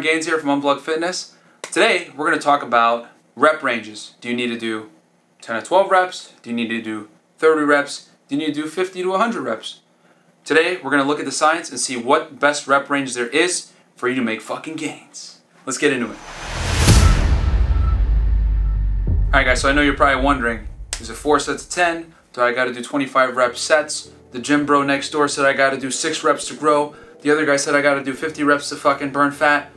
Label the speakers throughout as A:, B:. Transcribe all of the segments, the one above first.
A: Myron Gaines here from Unplugged Fitness. Today, we're going to talk about rep ranges. Do you need to do 10 to 12 reps? Do you need to do 30 reps? Do you need to do 50 to 100 reps? Today, we're going to look at the science and see what best rep range there is for you to make fucking gains. Let's get into it. Alright guys, so I know you're probably wondering, is it 4 sets of 10? Do I got to do 25 rep sets? The gym bro next door said I got to do 6 reps to grow. The other guy said I got to do 50 reps to fucking burn fat.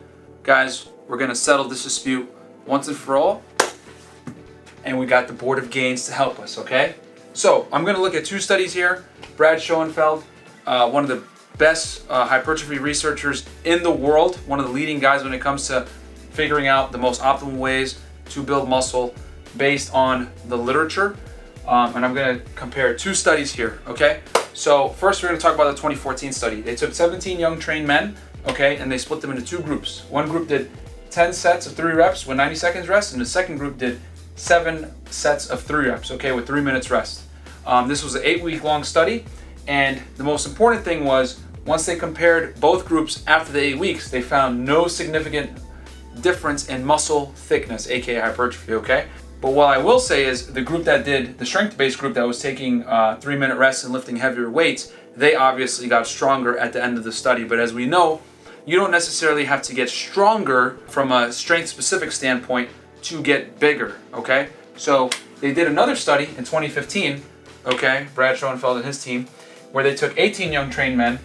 A: Guys, we're going to settle this dispute once and for all. And we got the Board of Gains to help us, okay? So, I'm going to look at 2 studies here. Brad Schoenfeld, one of the best hypertrophy researchers in the world, one of the leading guys when it comes to figuring out the most optimal ways to build muscle based on the literature. And I'm going to compare 2 studies here, okay? So first we're going to talk about the 2014 study. They took 17 young trained men, okay, and they split them into 2 groups. One group did 10 sets of 3 reps with 90 seconds rest, and the second group did 7 sets of 3 reps, okay, with 3 minutes rest. This was an 8-week long study, and the most important thing was once they compared both groups after the 8 weeks, they found no significant difference in muscle thickness, aka hypertrophy, okay? But what I will say is the group that did, the strength-based group that was taking 3-minute rests and lifting heavier weights, they obviously got stronger at the end of the study. But as we know, you don't necessarily have to get stronger from a strength-specific standpoint to get bigger, okay? So they did another study in 2015, okay, Brad Schoenfeld and his team, where they took 18 young trained men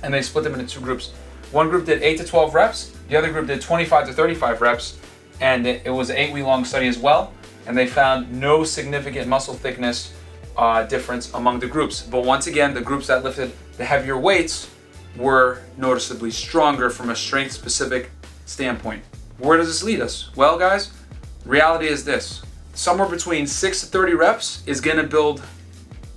A: and they split them into 2 groups. One group did 8 to 12 reps, the other group did 25 to 35 reps, and it was an 8-week long study as well, and they found no significant muscle thickness difference among the groups. But once again, the groups that lifted the heavier weights were noticeably stronger from a strength-specific standpoint. Where does this lead us? Well, guys, reality is this. Somewhere between 6 to 30 reps is going to build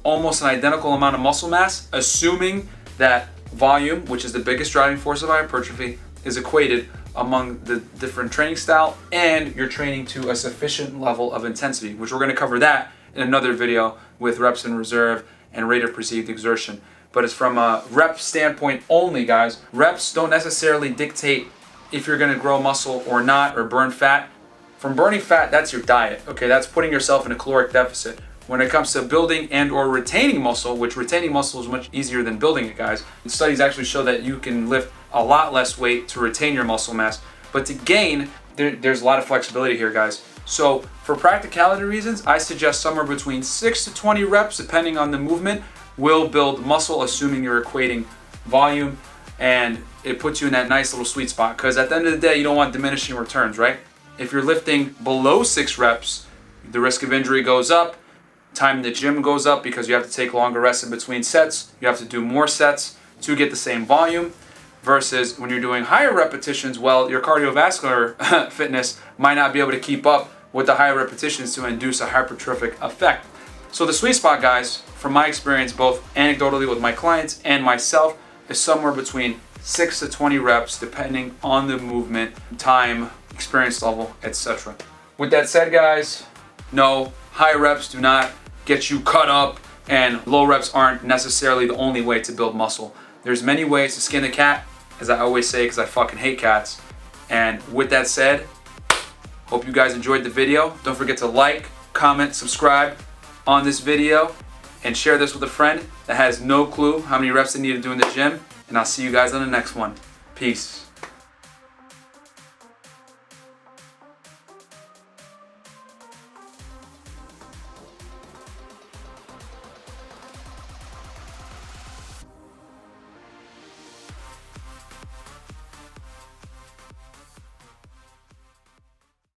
A: almost an identical amount of muscle mass, assuming that volume, which is the biggest driving force of hypertrophy, is equated among the different training style, and you're training to a sufficient level of intensity, which we're going to cover that in another video with reps in reserve and rate of perceived exertion. But it's from a rep standpoint only, guys. Reps don't necessarily dictate if you're going to grow muscle or not, or burn fat. From burning fat, that's your diet, okay? That's putting yourself in a caloric deficit. When it comes to building and or retaining muscle, which retaining muscle is much easier than building it, guys. And studies actually show that you can lift a lot less weight to retain your muscle mass. But to gain, there's a lot of flexibility here, guys. So for practicality reasons, I suggest somewhere between 6 to 20 reps, depending on the movement, will build muscle, assuming you're equating volume, and it puts you in that nice little sweet spot. Because at the end of the day, you don't want diminishing returns, right? If you're lifting below 6 reps, the risk of injury goes up. Time in the gym goes up because you have to take longer rests in between sets. You have to do more sets to get the same volume. Versus when you're doing higher repetitions, well, your cardiovascular fitness might not be able to keep up with the higher repetitions to induce a hypertrophic effect. So the sweet spot, guys, from my experience, both anecdotally with my clients and myself, is somewhere between 6 to 20 reps, depending on the movement, time, experience level, etc. With that said, guys, no, high reps do not get you cut up, and low reps aren't necessarily the only way to build muscle. There's many ways to skin a cat, as I always say, because I fucking hate cats. And with that said, hope you guys enjoyed the video. Don't forget to like, comment, subscribe on this video, and share this with a friend that has no clue how many reps they need to do in the gym. And I'll see you guys on the next one. Peace.